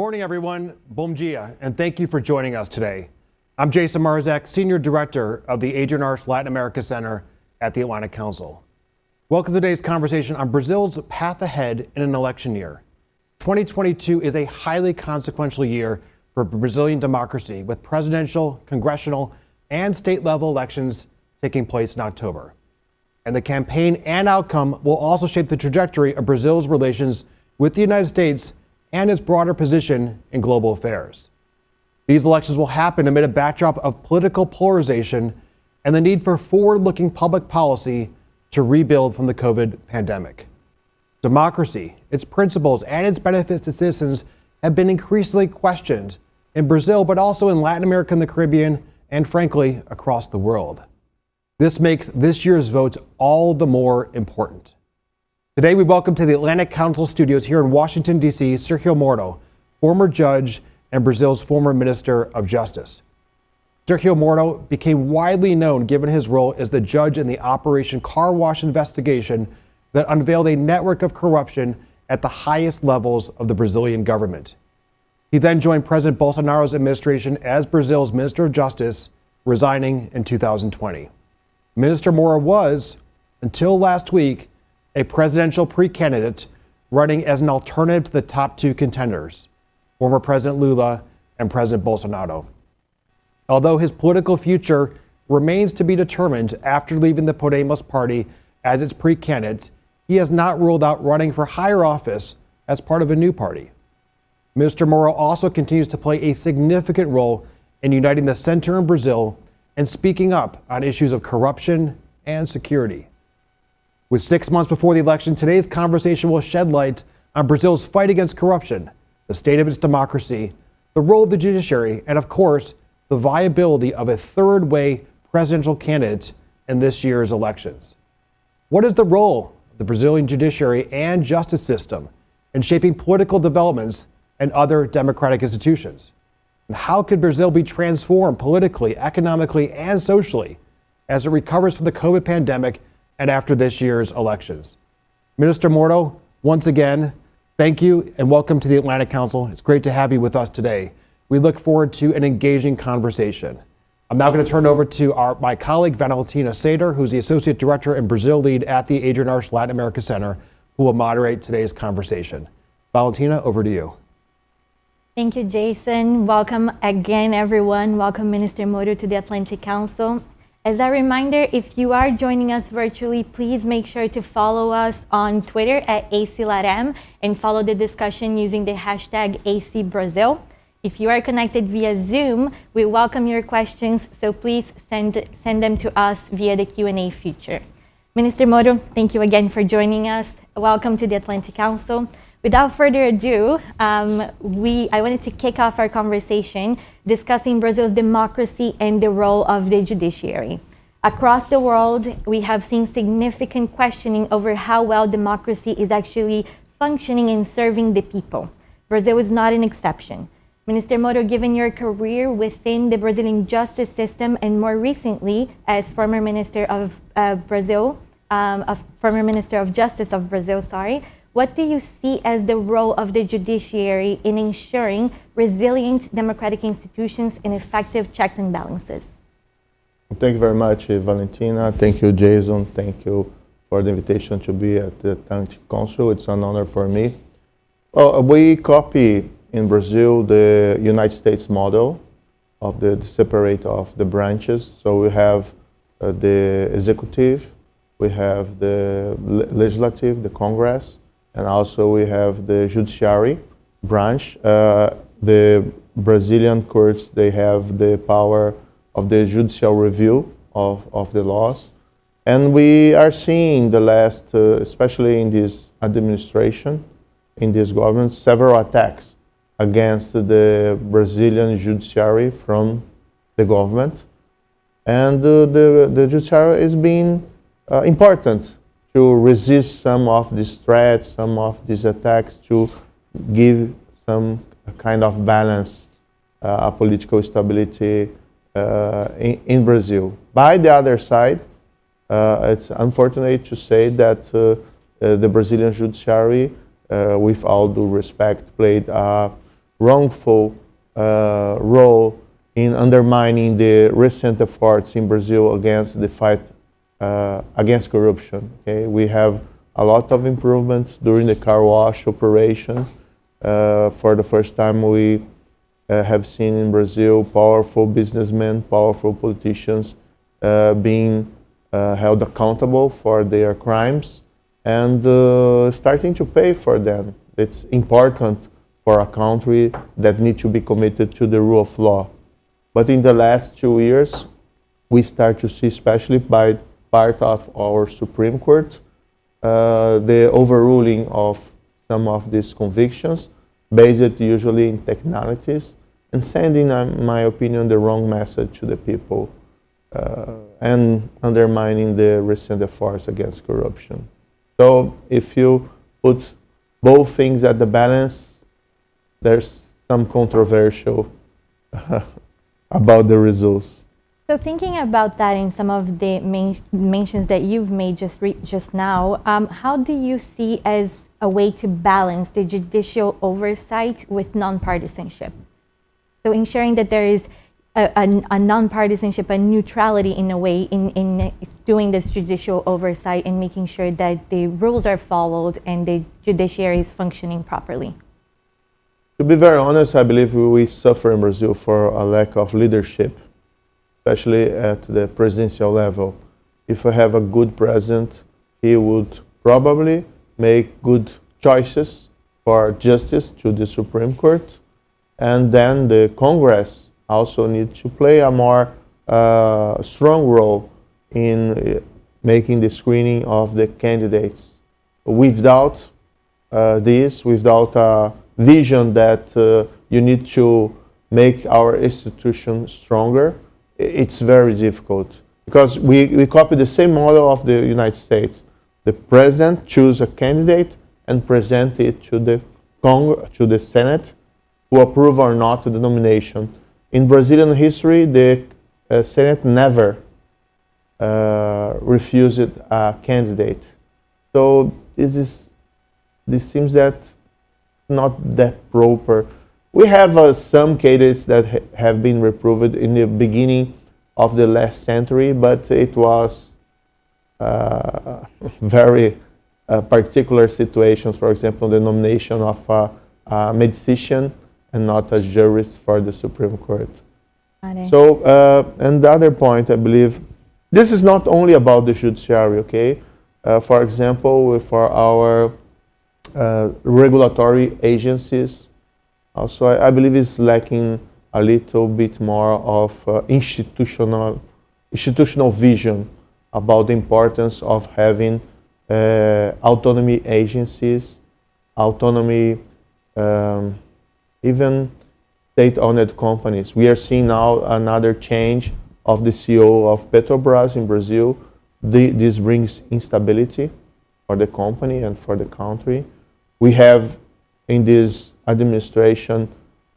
morning, everyone. Bom dia, and thank you for joining us today. I'm Jason Marzak, Senior Director of the Adrian Arce Latin America Center at the Atlantic Council. Welcome to today's conversation on Brazil's path ahead in an election year. 2022 is a highly consequential year for Brazilian democracy, with presidential, congressional, and state-level elections taking place in October. And the campaign and outcome will also shape the trajectory of Brazil's relations with the United States and its broader position in global affairs. These elections will happen amid a backdrop of political polarization and the need for forward-looking public policy to rebuild from the COVID pandemic. Democracy, its principles, and its benefits to citizens have been increasingly questioned in Brazil, but also in Latin America and the Caribbean, and frankly, across the world. This makes this year's votes all the more important. Today, we welcome to the Atlantic Council studios here in Washington, D.C., Sergio Moro, former judge and Brazil's former Minister of Justice. Sergio Moro became widely known given his role as the judge in the Operation Car Wash investigation that unveiled a network of corruption at the highest levels of the Brazilian government. He then joined President Bolsonaro's administration as Brazil's Minister of Justice, resigning in 2020. Minister Moro was, until last week, a presidential pre-candidate running as an alternative to the top two contenders, former President Lula and President Bolsonaro. Although his political future remains to be determined after leaving the Podemos party as its pre-candidate, he has not ruled out running for higher office as part of a new party. Minister Moro also continues to play a significant role in uniting the center in Brazil and speaking up on issues of corruption and security. With 6 months before the election, today's conversation will shed light on Brazil's fight against corruption, the state of its democracy, the role of the judiciary, and of course, the viability of a third-way presidential candidate in this year's elections. What is the role of the Brazilian judiciary and justice system in shaping political developments and other democratic institutions? And how could Brazil be transformed politically, economically, and socially as it recovers from the COVID pandemic and after this year's elections? Minister Moro, once again, thank you and welcome to the Atlantic Council. It's great to have you with us today. We look forward to an engaging conversation. I'm now going to turn it over to my colleague, Valentina Sader, who's the Associate Director and Brazil Lead at the Adrian Arce Latin America Center, who will moderate today's conversation. Valentina, over to you. Thank you, Jason. Welcome again, everyone. Welcome, Minister Moro, to the Atlantic Council. As a reminder, if you are joining us virtually, please make sure to follow us on Twitter at ACLatam and follow the discussion using the hashtag ACBrazil. If you are connected via Zoom, we welcome your questions, so please send them to us via the Q&A feature. Minister Moro, thank you again for joining us. Welcome to the Atlantic Council. Without further ado, I wanted to kick off our conversation discussing Brazil's democracy and the role of the judiciary. Across the world, we have seen significant questioning over how well democracy is actually functioning and serving the people. Brazil is not an exception. Minister Moro, given your career within the Brazilian justice system and more recently as former Minister of former Minister of Justice of Brazil, what do you see as the role of the judiciary in ensuring resilient democratic institutions and effective checks and balances? Thank you very much, Valentina. Thank you, Jason. Thank you for the invitation to be at the Atlantic Council. It's an honor for me. We copy in Brazil the United States model of the separate of the branches. So we have the executive, we have the legislative, the Congress, and also we have the judiciary branch. The Brazilian courts, they have the power of the judicial review of the laws. And we are seeing the last, especially in this administration, in this government, several attacks against the Brazilian judiciary from the government. And the judiciary is being important to resist some of these threats, some of these attacks, to give some kind of balance, political stability in Brazil. By the other side, it's unfortunate to say that the Brazilian judiciary, with all due respect, played a wrongful role in undermining the recent efforts in Brazil against the fight against corruption. Okay? We have a lot of improvements during the car wash operation. For the first time, we have seen in Brazil powerful businessmen, powerful politicians being held accountable for their crimes and starting to pay for them. It's important for a country that needs to be committed to the rule of law. But in the last 2 years, we start to see, especially by part of our Supreme Court, the overruling of some of these convictions, based usually in technicalities, and sending, in my opinion, the wrong message to the people and undermining the recent efforts against corruption. So if you put both things at the balance, there's some controversial about the results. So thinking about that in some of the mentions that you've made just now, how do you see as a way to balance the judicial oversight with nonpartisanship? So ensuring that there is a nonpartisanship, a neutrality in a way in doing this judicial oversight and making sure that the rules are followed and the judiciary is functioning properly. To be very honest, I believe we suffer in Brazil for a lack of leadership, especially at the presidential level. If we have a good president, he would probably make good choices for justice to the Supreme Court, and then the Congress also needs to play a more strong role in making the screening of the candidates. Without without a vision that you need to make our institution stronger, it's very difficult, because we copy the same model of the United States. The president chooses a candidate and present it to the Senate, who approve or not the nomination. In Brazilian history, the Senate never refused a candidate. So this seems that not that proper. We have some candidates that have been reproved in the beginning of the last century, but it was very particular situations. For example, the nomination of a medicine and not a jurist for the Supreme Court. So, and the other point, I believe, this is not only about the judiciary, okay? For example, for our regulatory agencies, also I believe it's lacking a little bit more of institutional vision about the importance of having autonomy agencies, autonomy, even state-owned companies. We are seeing now another change of the CEO of Petrobras in Brazil. This brings instability for the company and for the country. We have in this administration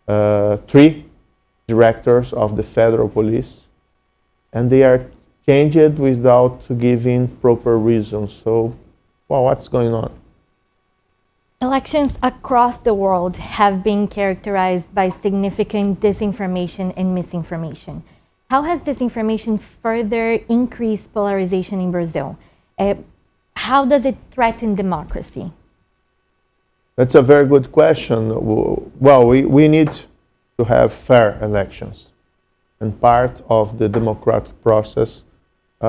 3 directors of the federal police, and they are changed without giving proper reasons. So, well, what's going on? Elections across the world have been characterized by significant disinformation and misinformation. How has disinformation further increased polarization in Brazil? How does it threaten democracy? That's a very good question. Well, we need to have fair elections. And part of the democratic process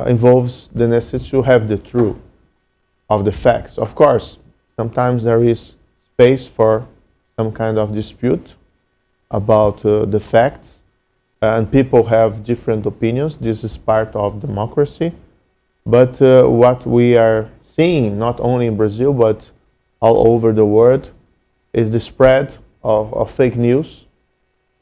involves the necessity to have the truth of the facts. Of course, sometimes there is space for some kind of dispute about the facts, and people have different opinions. This is part of democracy. But what we are seeing, not only in Brazil, but all over the world, is the spread of fake news.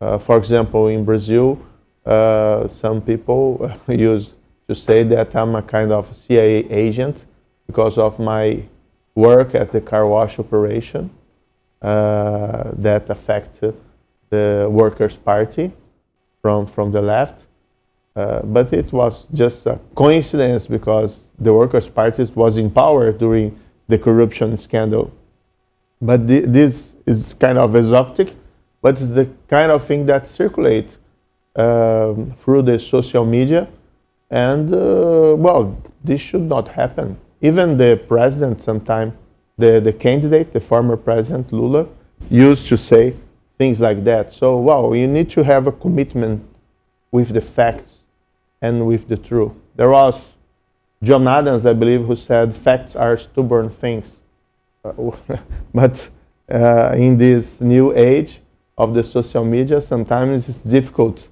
For example, in Brazil, some people used to say that I'm a kind of CIA agent because of my work at the car wash operation that affected the Workers' Party from the left. But it was just a coincidence because the Workers' Party was in power during the corruption scandal. But this is kind of exotic but it's the kind of thing that circulates through the social media. And well, this should not happen. Even the president sometime, the candidate, the former president Lula, used to say things like that. So, well, you need to have a commitment with the facts and with the truth. There was John Adams, I believe, who said facts are stubborn things. But in this new age of the social media, sometimes it's difficult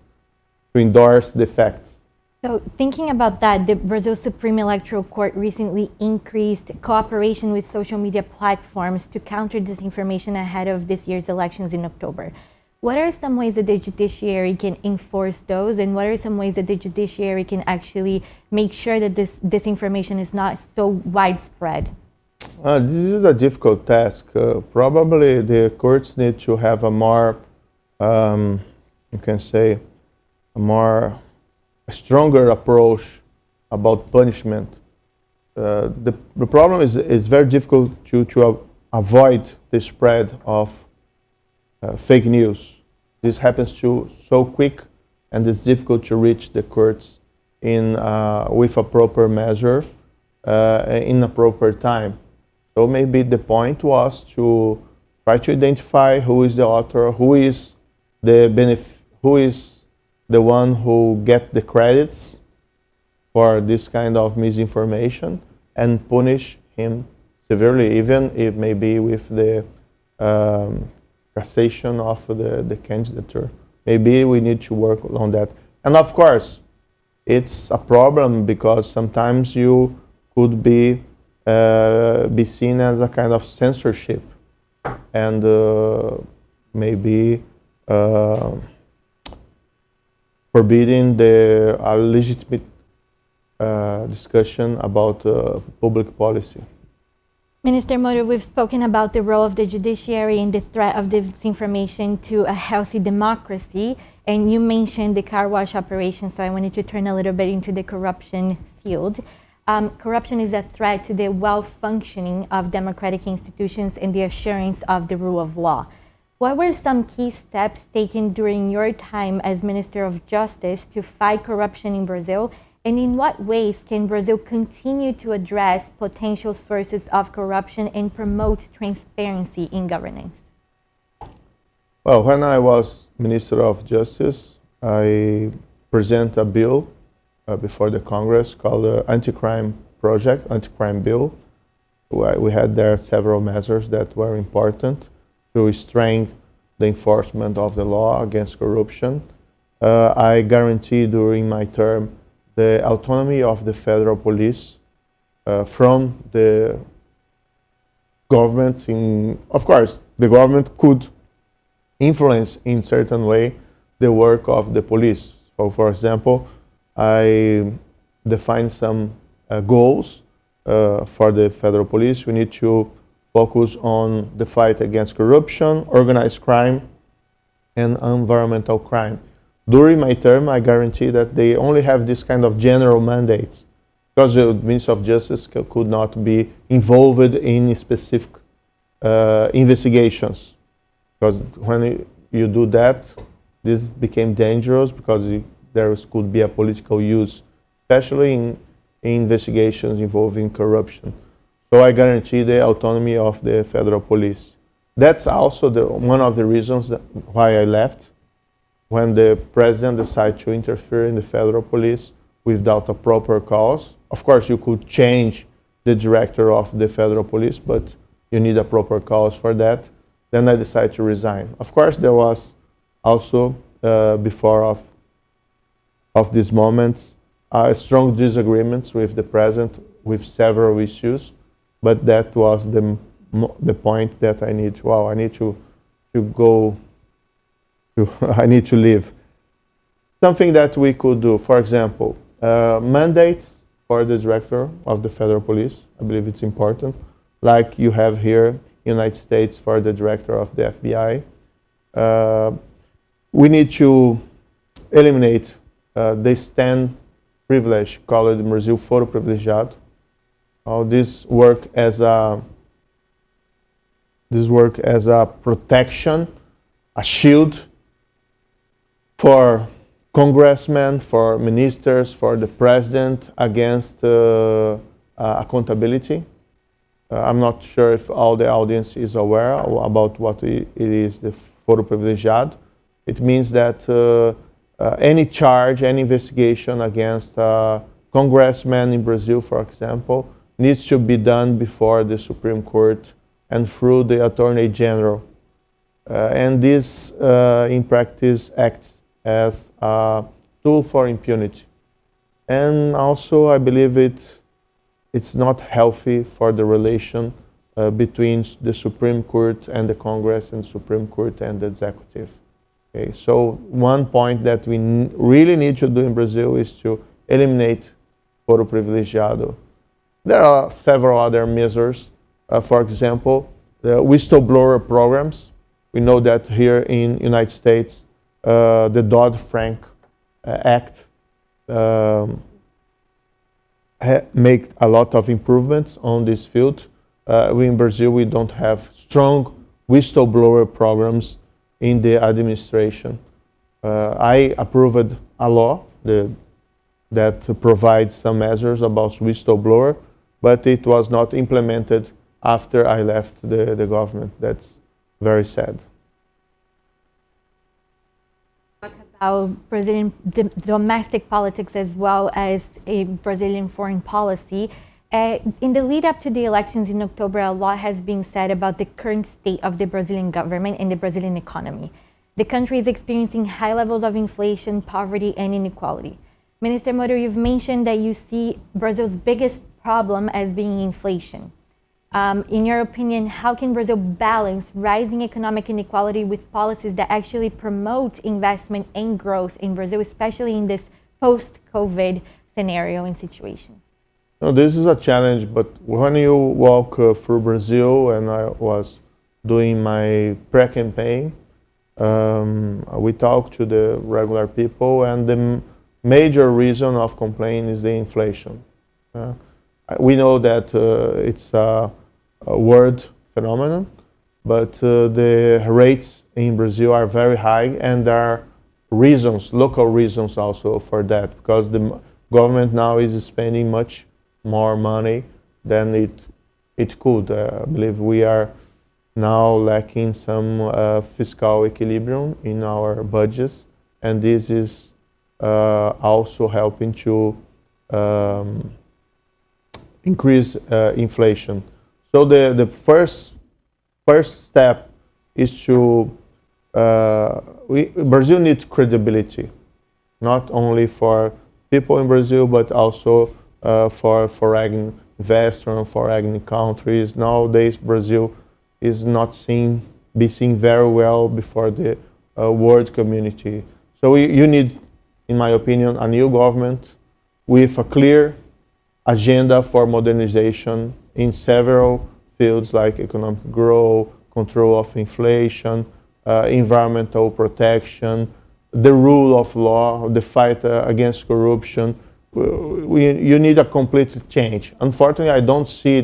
to endorse the facts. So thinking about that, the Brazil Supreme Electoral Court recently increased cooperation with social media platforms to counter disinformation ahead of this year's elections in October. What are some ways that the judiciary can enforce those, and what are some ways that the judiciary can actually make sure that this disinformation is not so widespread? This is a difficult task. Probably the courts need to have a more, you can say, a stronger approach about punishment. The problem is it's very difficult to avoid the spread of fake news. This happens so quick, and it's difficult to reach the courts with a proper measure in a proper time. So maybe the point was to try to identify who is the author, who is the one who get the credits for this kind of misinformation, and punish him severely, even if maybe with the cassation of the candidature. Maybe we need to work on that. And of course, it's a problem because sometimes you could be seen as a kind of censorship, and maybe forbidding the legitimate discussion about public policy. Minister Moro, we've spoken about the role of the judiciary in the threat of disinformation to a healthy democracy, and you mentioned the car wash operation, so I wanted to turn a little bit into the corruption field. Corruption is a threat to the well-functioning of democratic institutions and the assurance of the rule of law. What were some key steps taken during your time as Minister of Justice to fight corruption in Brazil? And in what ways can Brazil continue to address potential sources of corruption and promote transparency in governance? Well, when I was Minister of Justice, I presented a bill before the Congress called the Anti-Crime Project, Anti-Crime Bill. We had there several measures that were important to strengthen the enforcement of the law against corruption. I guaranteed during my term the autonomy of the federal police from the government. Of course, the government could influence in certain way the work of the police. So, for example, I defined some goals for the federal police. We need to focus on the fight against corruption, organized crime, and environmental crime. During my term, I guarantee that they only have this kind of general mandates, because the Ministry of Justice could not be involved in specific investigations. Because when you do that, this became dangerous because there could be a political use, especially in investigations involving corruption. So I guarantee the autonomy of the federal police. That's also one of the reasons why I left. When the president decided to interfere in the federal police without a proper cause. Of course, you could change the director of the federal police, but you need a proper cause for that. Then I decided to resign. Of course, there was also, before of these moments, strong disagreements with the president with several issues, but that was the point that I need to go. I need to leave. Something that we could do, for example, mandates for the director of the federal police. I believe it's important, like you have here in the United States for the director of the FBI. We need to eliminate the stand privilege, called in Brazil foro privilegiado. This work as a protection a shield for congressmen, for ministers, for the president against accountability. I'm not sure if all the audience is aware about what it is, the foro privilegiado. It means that any charge, any investigation against a congressman in Brazil, for example, needs to be done before the Supreme Court and through the Attorney General. And this, in practice, acts as a tool for impunity. And also, I believe it's not healthy for the relation between the Supreme Court and the Congress and Supreme Court and the executive. Okay, so one point that we really need to do in Brazil is to eliminate foro privilegiado. There are several other measures. For example, the whistleblower programs. We know that here in the United States, the Dodd-Frank Act make a lot of improvements on this field. We in Brazil, we don't have strong whistleblower programs in the administration. I approved a law that provides some measures about whistleblower, but it was not implemented after I left the government. That's very sad. Talk about Brazilian domestic politics as well as a Brazilian foreign policy. In the lead up to the elections in October, a lot has been said about the current state of the Brazilian government and the Brazilian economy. The country is experiencing high levels of inflation, poverty, and inequality. Minister Moro, you've mentioned that you see Brazil's biggest problem as being inflation. In your opinion, how can Brazil balance rising economic inequality with policies that actually promote investment and growth in Brazil, especially in this post-COVID scenario and situation? No, this is a challenge, but when you walk through Brazil, and I was doing my pre-campaign, we talk to the regular people, and the major reason of complaint is the inflation. We know that it's a world phenomenon, but the rates in Brazil are very high, and there are reasons, local reasons also for that, because the government now is spending much more money than it could. I believe we are now lacking some fiscal equilibrium in our budgets, and this is also helping to increase inflation. So the first step is to Brazil needs credibility, not only for people in Brazil but also for foreign investors and foreign countries. Nowadays, Brazil is not seen very well before the world community. So you need, in my opinion, a new government with a clear agenda for modernization in several fields like economic growth, control of inflation, environmental protection, the rule of law, the fight against corruption. You need a complete change. Unfortunately, I don't see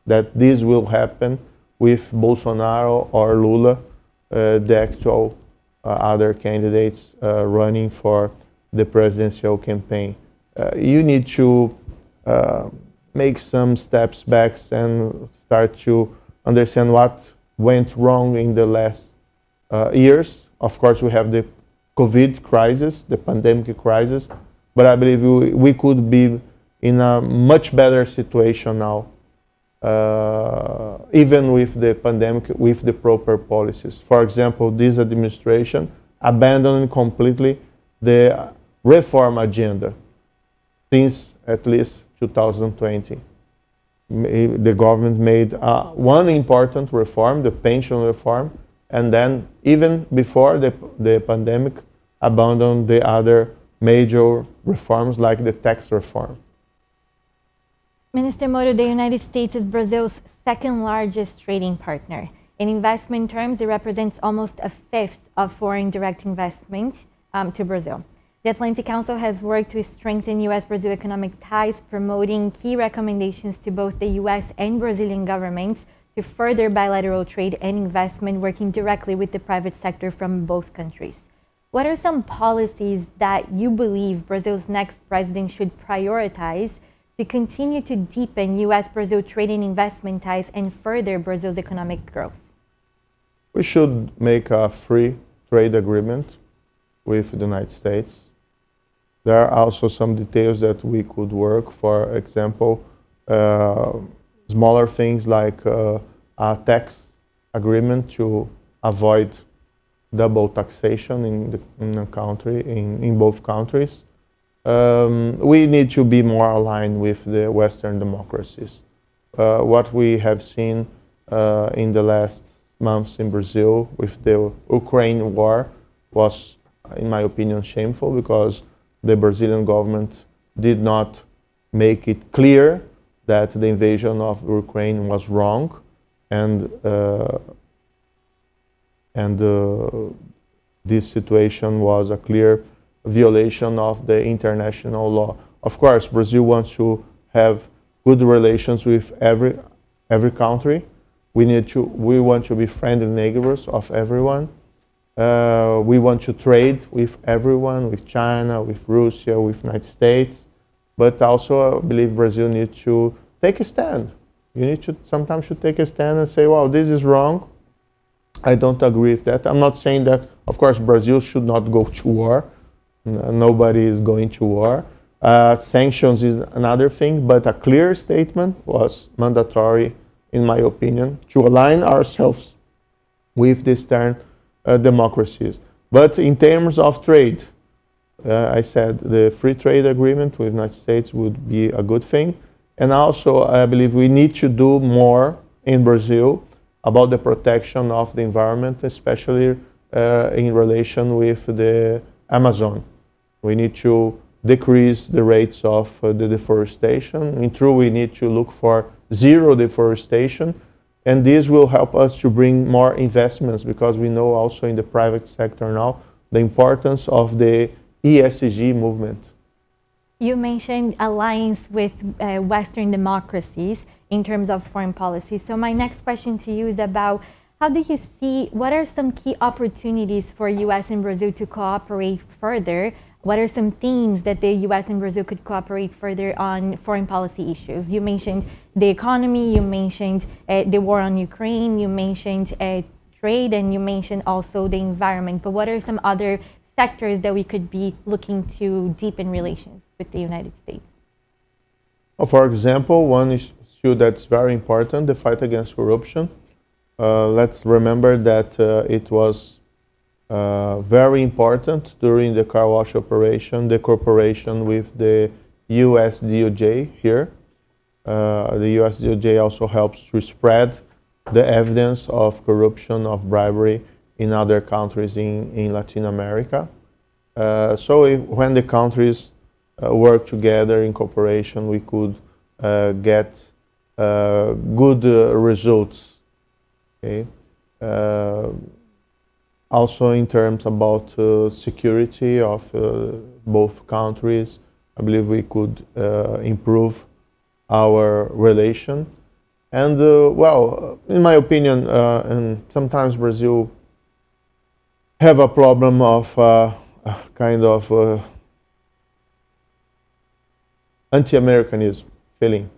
that this will happen with Bolsonaro or Lula, the actual other candidates running for the presidential campaign. You need to make some steps back and start to understand what went wrong in the last years. Of course, we have the COVID crisis, the pandemic crisis, but I believe we could be in a much better situation now, even with the pandemic, with the proper policies. For example, this administration abandoned completely the reform agenda since at least 2020. The government made one important reform, the pension reform, and then even before the pandemic, abandoned the other major reforms like the tax reform. Minister Moro, the United States is Brazil's second largest trading partner. In investment terms, it represents almost a fifth of foreign direct investment to Brazil. The Atlantic Council has worked to strengthen U.S. Brazil economic ties, promoting key recommendations to both the U.S. and Brazilian governments to further bilateral trade and investment, working directly with the private sector from both countries. What are some policies that you believe Brazil's next president should prioritize to continue to deepen U.S. Brazil trade and investment ties and further Brazil's economic growth? We should make a free trade agreement with the United States. There are also some details that we could work. For example, smaller things like a tax agreement to avoid double taxation in a country, in both countries. We need to be more aligned with the Western democracies. What we have seen in the last months in Brazil with the Ukraine war was, in my opinion, shameful because the Brazilian government did not make it clear that the invasion of Ukraine was wrong, and this situation was a clear violation of the international law. Of course, Brazil wants to have good relations with every country. We want to be friendly neighbors of everyone. We want to trade with everyone, with China, with Russia, with United States. But also, I believe Brazil needs to take a stand. You need to sometimes take a stand and say, "Well, this is wrong. I don't agree with that." I'm not saying that, of course, Brazil should not go to war. Nobody is going to war. Sanctions is another thing, but a clear statement was mandatory, in my opinion, to align ourselves with the Eastern democracies. But in terms of trade, I said the free trade agreement with the United States would be a good thing. And also, I believe we need to do more in Brazil about the protection of the environment, especially in relation with the Amazon. We need to decrease the rates of the deforestation. In truth, we need to look for zero deforestation. And this will help us to bring more investments because we know also in the private sector now the importance of the ESG movement. You mentioned alliance with Western democracies in terms of foreign policy. So my next question to you is about how do you see, what are some key opportunities for U.S. and Brazil to cooperate further? What are some themes that the U.S. and Brazil could cooperate further on foreign policy issues? You mentioned the economy, you mentioned the war on Ukraine, you mentioned trade, and you mentioned also the environment. But what are some other sectors that we could be looking to deepen relations with the United States? Well, for example, one issue that's very important, the fight against corruption. Let's remember that it was very important during the car wash operation, the cooperation with the U.S. DOJ here. The U.S. DOJ also helps to spread the evidence of corruption, of bribery in other countries in Latin America. When the countries work together in cooperation, we could get good results. Okay. Also in terms about security of both countries, I believe we could improve our relation. And well, in my opinion, and sometimes Brazil have a problem of kind of anti-Americanism feeling.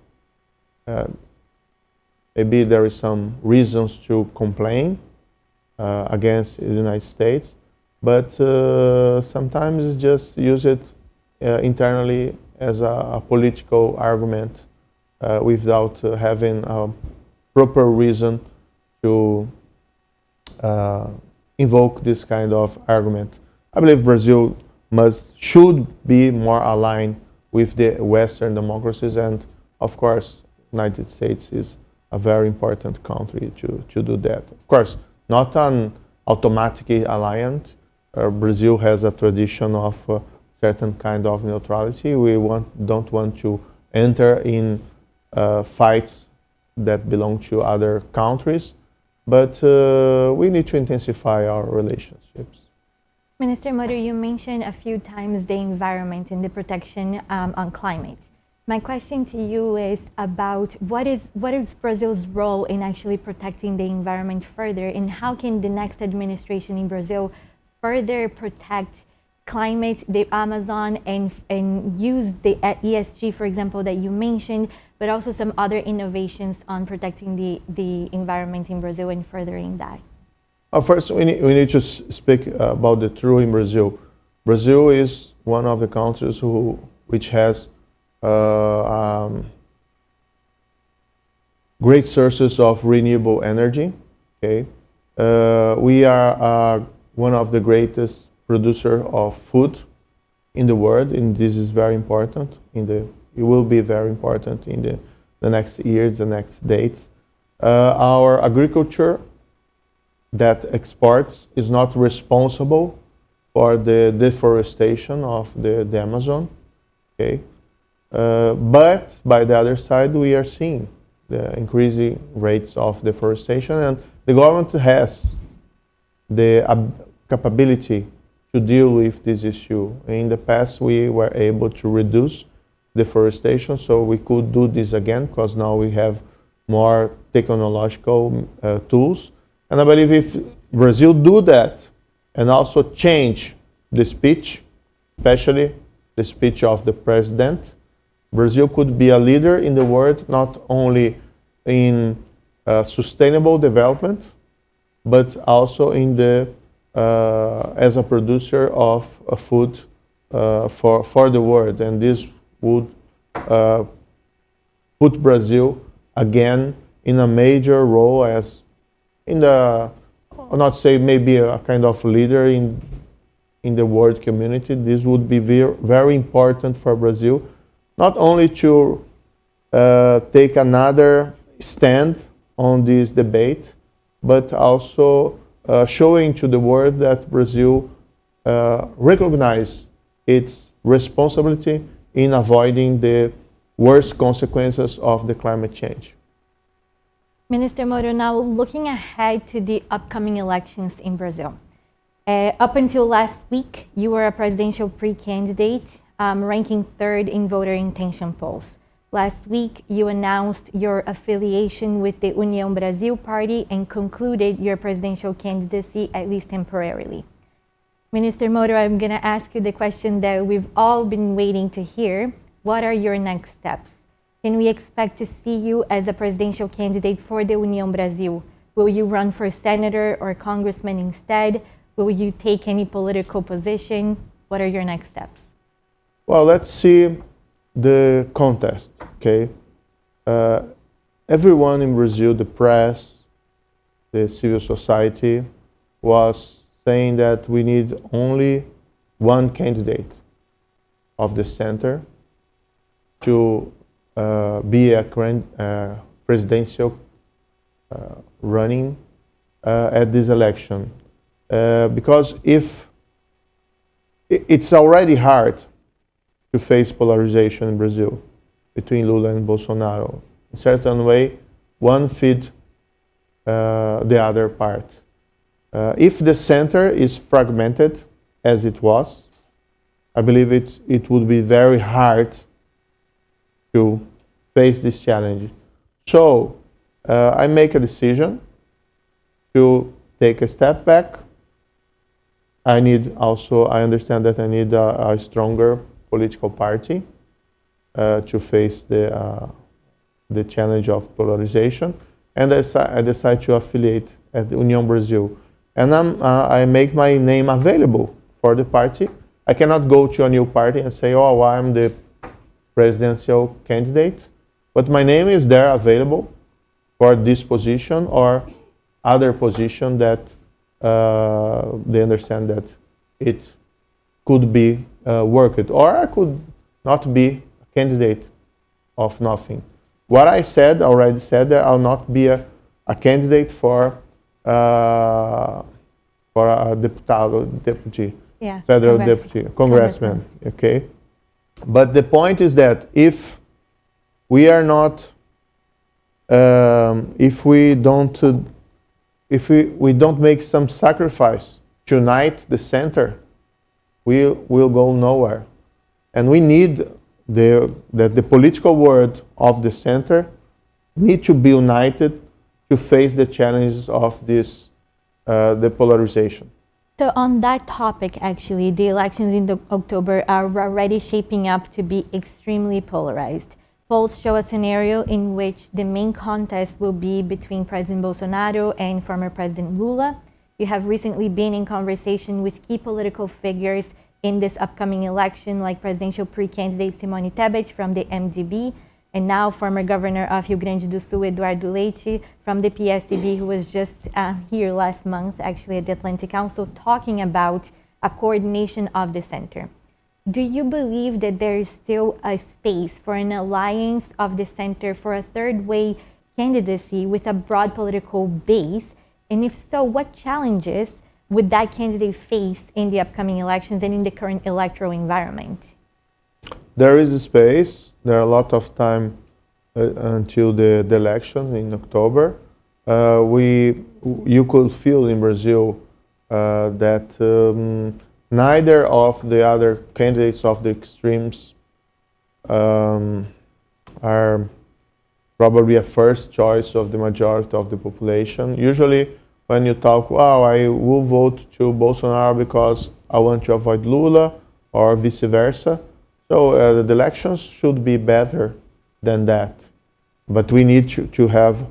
Maybe there is some reasons to complain against the United States, but sometimes just use it internally as a political argument without having a proper reason to invoke this kind of argument. I believe Brazil should be more aligned with the Western democracies, and of course, United States is a very important country to do that. Of course, not an automatic alliance. Brazil has a tradition of certain kind of neutrality. We don't want to enter in fights that belong to other countries, but we need to intensify our relationships. Minister Moro, you mentioned a few times the environment and the protection on climate. My question to you is about what is Brazil's role in actually protecting the environment further, and how can the next administration in Brazil further protect climate, the Amazon, and use the ESG, for example, that you mentioned, but also some other innovations on protecting the environment in Brazil and furthering that? First, we need to speak about the truth in Brazil. Brazil is one of the countries which has great sources of renewable energy. Okay, we are one of the greatest producer of food in the world, and this is very important. It will be very important in the next years, the next dates. Our agriculture that exports is not responsible for the deforestation of the Amazon. Okay. But by the other side, we are seeing the increasing rates of deforestation, and the government has the capability to deal with this issue. In the past, we were able to reduce deforestation, so we could do this again because now we have more technological tools. And I believe if Brazil do that and also change the speech, especially the speech of the president, Brazil could be a leader in the world, not only in sustainable development, but also in as a producer of food for the world. And this would put Brazil again in a major role as I'll not say maybe a kind of leader in the world community. This would be very important for Brazil, not only to take another stand on this debate, but also showing to the world that Brazil recognize its responsibility in avoiding the worst consequences of the climate change. Minister Moro, now looking ahead to the upcoming elections in Brazil. Up until last week, you were a presidential pre-candidate, ranking third in voter intention polls. Last week, you announced your affiliation with the U.S Brazil party and concluded your presidential candidacy, at least temporarily. Minister Moro, I'm going to ask you the question that we've all been waiting to hear. What are your next steps? Can we expect to see you as a presidential candidate for the U.S Brazil? Will you run for senator or congressman instead? Will you take any political position? What are your next steps? Well, let's see the contest, okay? Everyone in Brazil, the press, the civil society, was saying that we need only one candidate of the center to be a presidential running at this election. Because if it's already hard to face polarization in Brazil between Lula and Bolsonaro. In a certain way, one feeds the other part. If the center is fragmented, as it was, I believe it would be very hard to face this challenge. So I make a decision to take a step back. I understand that I need a stronger political party to face the challenge of polarization, and I decide to affiliate at the U.S Brazil. And I make my name available for the party. I cannot go to a new party and say, oh, I'm the presidential candidate, but my name is there available for this position or other position that they understand that it could be worked, or I could not be a candidate of nothing. What I already said that I'll not be a candidate for a deputy, federal deputy, congressman. Okay, but the point is that if we are not, if we don't make some sacrifice to unite the center, we will go nowhere. And we need that the political world of the center need to be united to face the challenges of this the polarization. So on that topic, actually, the elections in October are already shaping up to be extremely polarized. Polls show a scenario in which the main contest will be between President Bolsonaro and former President Lula. You have recently been in conversation with key political figures in this upcoming election, like presidential pre-candidate Simone Tebet from the MDB, and now former governor of Rio Grande do Sul, Eduardo Leite, from the PSDB, who was just here last month, actually at the Atlantic Council, talking about a coordination of the center. Do you believe that there is still a space for an alliance of the center for a third way candidacy with a broad political base? And if so, what challenges would that candidate face in the upcoming elections and in the current electoral environment? There is a space. There are a lot of time until the election in October. You could feel in Brazil that neither of the other candidates of the extremes are probably a first choice of the majority of the population. Usually when you talk, well, I will vote to Bolsonaro because I want to avoid Lula, or vice versa. So the elections should be better than that. But we need to have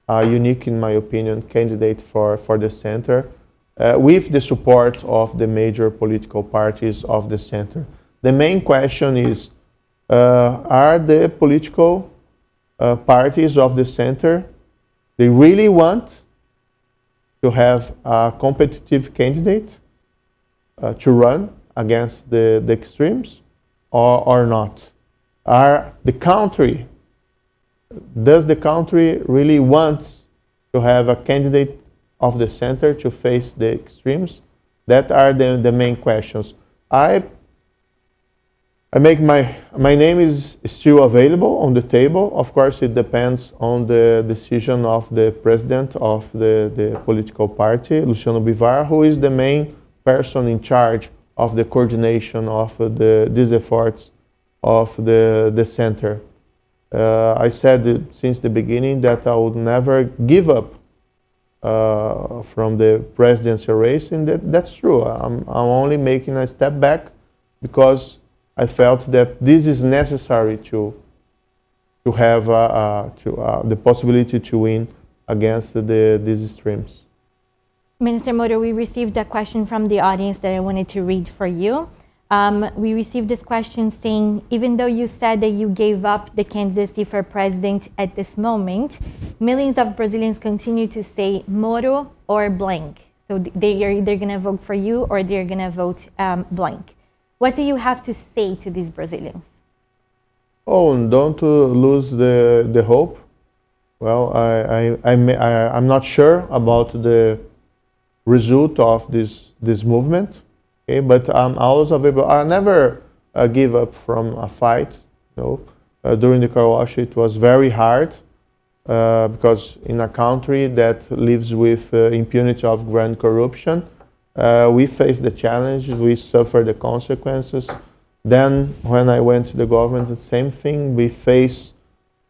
a unique, in my opinion, candidate for the center with the support of the major political parties of the center. The main question is, are the political parties of the center, they really want to have a competitive candidate to run against the extremes? Or not? Does the country really want to have a candidate of the center to face the extremes? That are the main questions. I make my name is still available on the table. Of course, it depends on the decision of the president of the political party, Luciano Bivar, who is the main person in charge of the coordination of these efforts of the center. I said since the beginning that I would never give up from the presidency race, and that's true. I'm only making a step back because I felt that this is necessary to have the possibility to win against these extremes. Minister Moro, we received a question from the audience that I wanted to read for you. We received this question saying, even though you said that you gave up the candidacy for president at this moment, millions of Brazilians continue to say Moro or blank. So they are either going to vote for you or they're going to vote blank. What do you have to say to these Brazilians? Oh, and don't lose the hope. Well, I'm not sure about the result of this movement, okay? But I'm always available. I never give up from a fight. During the car wash, it was very hard because in a country that lives with impunity of grand corruption, we face the challenge, we suffer the consequences. Then when I went to the government, the same thing. We face,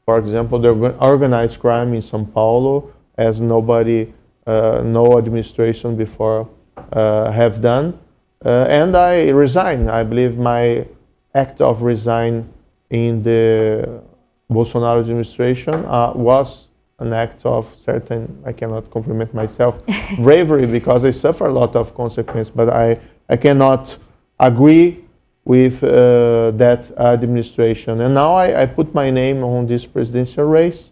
for example, the organized crime in São Paulo, as nobody no administration before have done, and I resign. I believe my act of resign in the Bolsonaro administration was an act of certain, I cannot compliment myself, bravery, because I suffer a lot of consequence, but I cannot agree with that administration. And now I put my name on this presidential race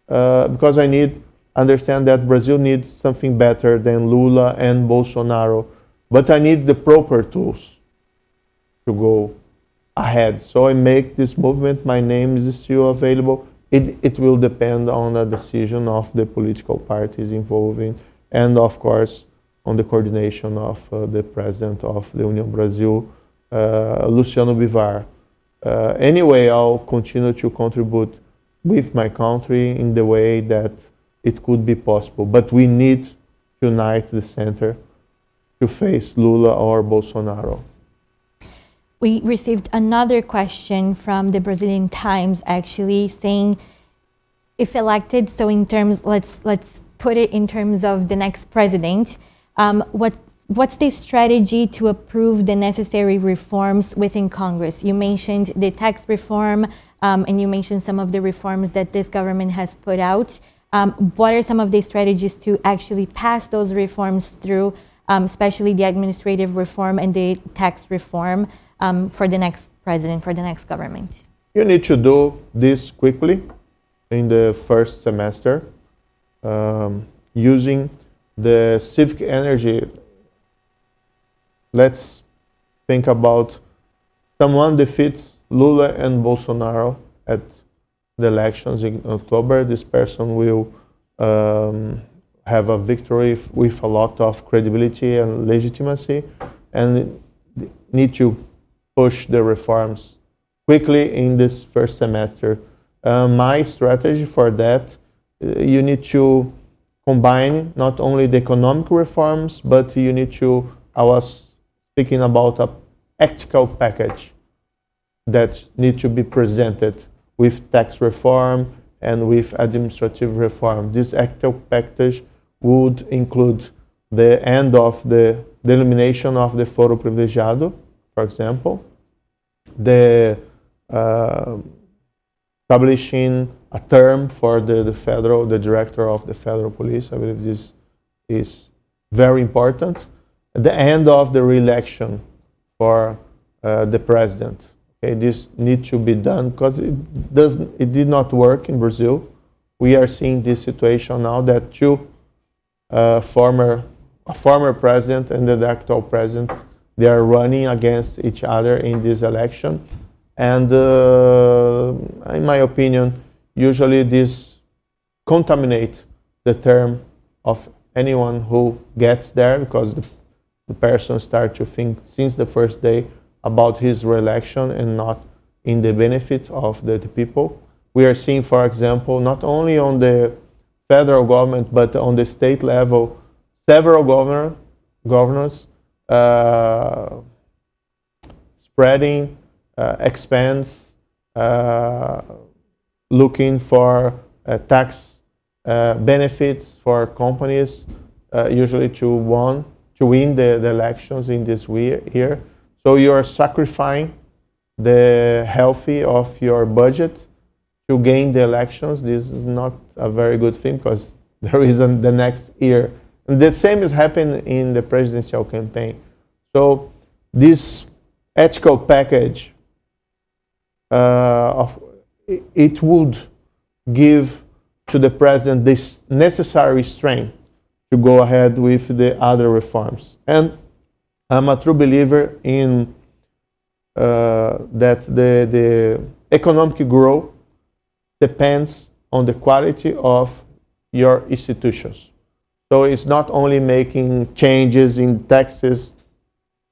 because I understand that Brazil needs something better than Lula and Bolsonaro, but I need the proper tools to go ahead. So I make this movement. My name is still available. It will depend on the decision of the political parties involving, and of course on the coordination of the president of the Union Brazil, Luciano Bivar. Anyway, I'll continue to contribute with my country in the way that it could be possible. But we need to unite the center to face Lula or Bolsonaro. we received another question from the Brazilian Times, actually, saying, if elected, so in terms, let's put it in terms of the next president, what's the strategy to approve the necessary reforms within Congress? You mentioned the tax reform, and you mentioned some of the reforms that this government has put out. What are some of the strategies to actually pass those reforms through, especially the administrative reform and the tax reform, for the next president, for the next government? You need to do this quickly in the first semester, using the civic energy. Let's think about someone defeats Lula and Bolsonaro at the elections in October. This person will have a victory with a lot of credibility and legitimacy, and need to push the reforms quickly in this first semester. My strategy for that, you need to combine not only the economic reforms, but you need to, I was speaking about a ethical package that need to be presented with tax reform and with administrative reform. This ethical package would include the end of the elimination of the foro privilegiado, for example, the establishing a term for the director of the federal police. I believe this is very important. The end of the re-election for the president. Okay, this needs to be done because it did not work in Brazil. We are seeing this situation now that a former president and the actual president, they are running against each other in this election. And in my opinion, usually this contaminates the term of anyone who gets there, because the person starts to think since the first day about his re-election and not in the benefit of the people. We are seeing, for example, not only on the federal government, but on the state level, several governors spreading expense, looking for tax benefits for companies, usually to win the elections in this year. So you are sacrificing the healthy of your budget to gain the elections. This is not a very good thing, because there is the next year. And the same is happening in the presidential campaign. So this ethical package, it would give to the president this necessary strength to go ahead with the other reforms. And I'm a true believer in that the economic growth depends on the quality of your institutions. So it's not only making changes in taxes,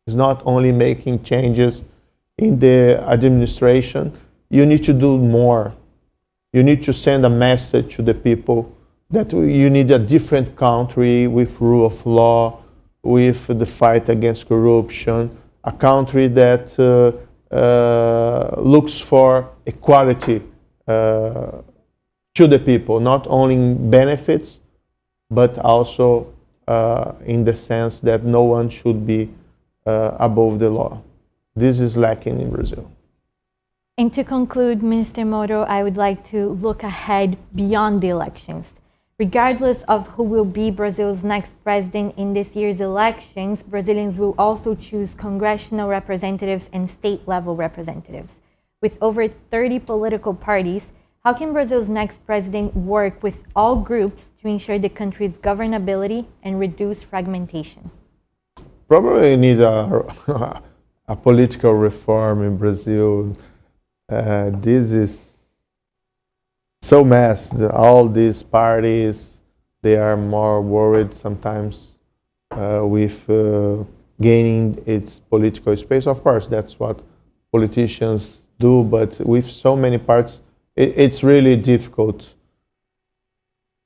it's not only making changes in the administration. You need to do more. You need to send a message to the people that you need a different country with rule of law, with the fight against corruption, a country that looks for equality to the people, not only in benefits, but also in the sense that no one should be above the law. This is lacking in Brazil. And to conclude, Minister Moro, I would like to look ahead beyond the elections. Regardless of who will be Brazil's next president in this year's elections, Brazilians will also choose congressional representatives and state-level representatives. With over 30 political parties, how can Brazil's next president work with all groups to ensure the country's governability and reduce fragmentation? Probably need a political reform in Brazil. This is so messed. All these parties, they are more worried sometimes with gaining its political space. Of course, that's what politicians do, but with so many parts, it's really difficult.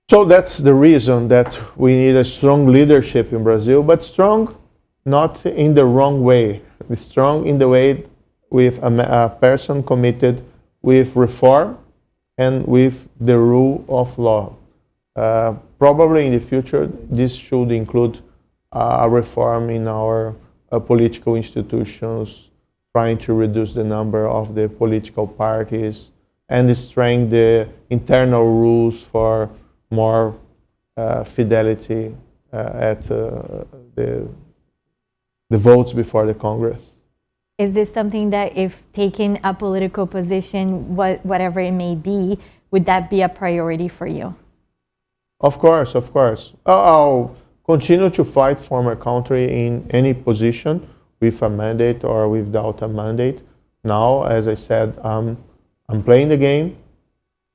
So that's the reason that we need a strong leadership in Brazil, but strong not in the wrong way. Strong in the way with a person committed with reform and with the rule of law. Probably in the future, this should include a reform in our political institutions, trying to reduce the number of the political parties and strengthen the internal rules for more fidelity at the votes before the Congress. Is this something that, if taking a political position, whatever it may be, would that be a priority for you? Of course, of course. I'll continue to fight for my country in any position, with a mandate or without a mandate. Now, as I said, I'm playing the game.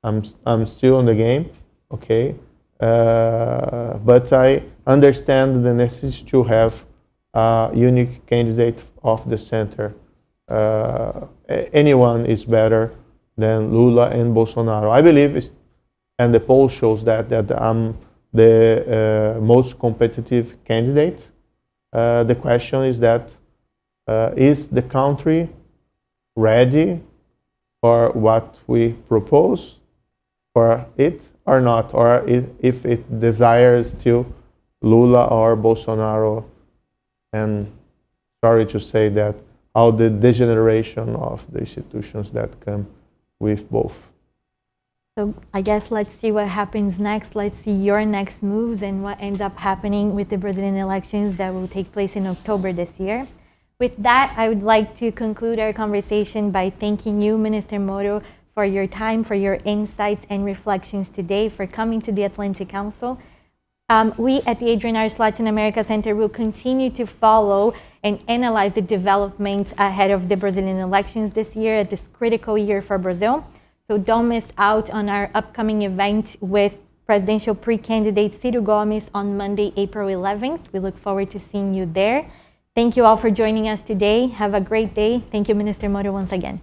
I'm still in the game, okay? But I understand the necessity to have a unique candidate of the center. Anyone is better than Lula and Bolsonaro. I believe, and the poll shows that I'm the most competitive candidate. The question is that is the country ready for what we propose for it or not, or if it desires still Lula or Bolsonaro? And sorry to say that, how the degeneration of the institutions that come with both. So I guess let's see what happens next. Let's see your next moves and what ends up happening with the Brazilian elections that will take place in October this year. With that, I would like to conclude our conversation by thanking you, Minister Moro, for your time, for your insights and reflections today, for coming to the Atlantic Council. We at the Adrian Arce Latin America Center will continue to follow and analyze the developments ahead of the Brazilian elections this year, at this critical year for Brazil. So don't miss out on our upcoming event with presidential pre-candidate Ciro Gomes on Monday, April 11th. We look forward to seeing you there. Thank you all for joining us today. Have a great day. Thank you, Minister Moro, once again.